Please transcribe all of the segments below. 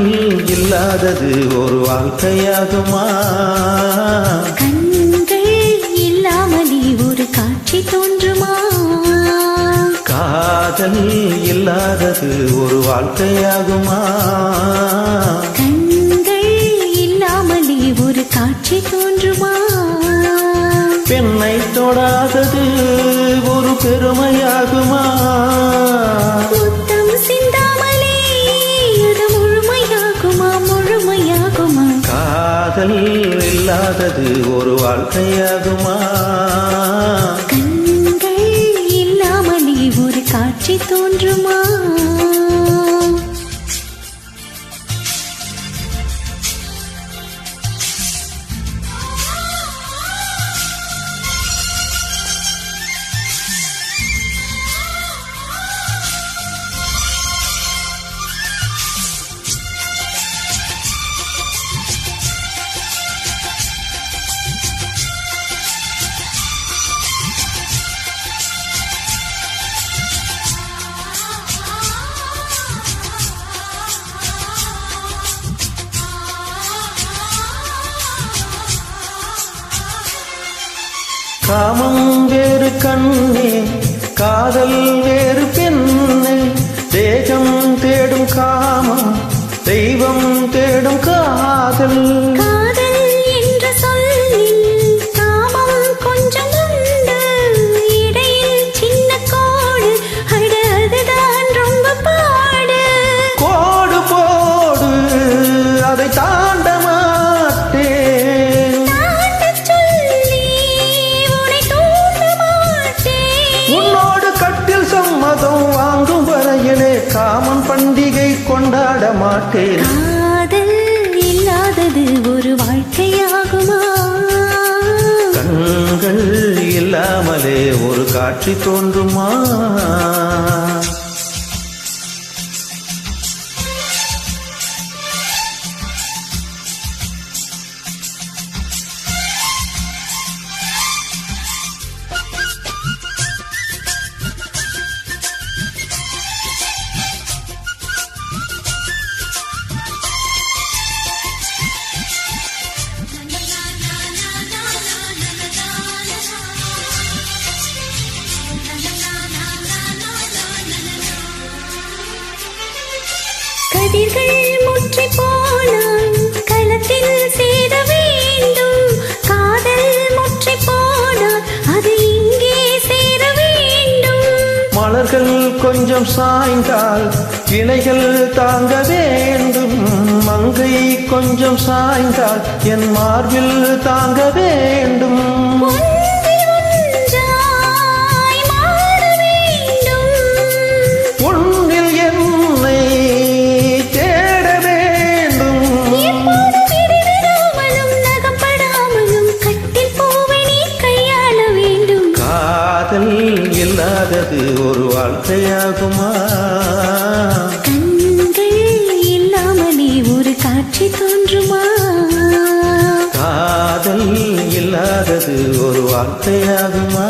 காதல் இல்லாதது ஒரு வாழ்க்கையாகுமா? கண்கள் இல்லாமலே ஒரு காட்சி தோன்றுமா? காதல் இல்லாதது ஒரு வாழ்க்கையாகுமா? கண்கள் இல்லாமலே ஒரு காட்சி தோன்றுமா? பெண்ணை தொடாதது ஒரு பெருமையாகுமா? முத்தம் சிந்தாமலே அது முழுமையாகுமா? முழுமையாகுமா? காதல் இல்லாதது ஒரு வாழ்க்கையாகுமா? கண்கள் இல்லாமலே ஒரு காட்சி தோன்றுமா? காமம் வேறு கண்ணே, காதல் வேறு பெண்ணே. தேகம் தேடும் காமம், தெய்வம் தேடும் காதல். காதல் என்ற சொல்லில் காமம் கொஞ்சம் உண்டு, இடையில் சின்ன கோடு, அட அதுதான் ரொம்ப பாடு. கோடு போடு, அதை தாண்ட மாட்டேன். தாண்டச் சொல்லி உன்னை தூண்ட மாட்டேன். உன்னோடு கட்டில் சம்மதம் வாங்கும் வரையிலே காமன் பண்டிகை கொண்டாட மாட்டேன். காதல் இல்லாதது ஒரு வாழ்க்கையாகுமா? கண்கள் இல்லாமலே ஒரு காட்சி தோன்றுமா? கதிர்கள் முற்றி போனால் களத்தில் சேர வேண்டும். காதல் முற்றி போனால் அது இங்கே சேர வேண்டும். மலர்கள் கொஞ்சம் சாய்ந்தால் இலைகள் தாங்க வேண்டும். மங்கை கொஞ்சம் சாய்ந்தால் என் மார்பில் தாங்க வேண்டும். இல்லாதது ஒரு வாழ்க்கையாகுமா? கண்கள் இல்லாமலே ஒரு காட்சி தோன்றுமா? காதல் இல்லாதது ஒரு வாழ்க்கையாகுமா?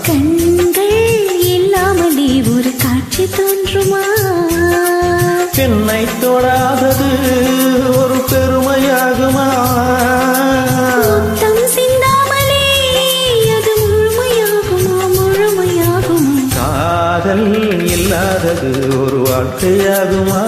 கண்கள் இல்லாமலே ஒரு காட்சி தோன்றுமா? பெண்ணை தொடாதது ஒரு பெருமையாகுமா? முத்தம் சிந்தாமலே அது முழுமையாகுமா? முழுமையாகுமா? காதல் இல்லாதது ஒரு வாழ்க்கையாகுமா?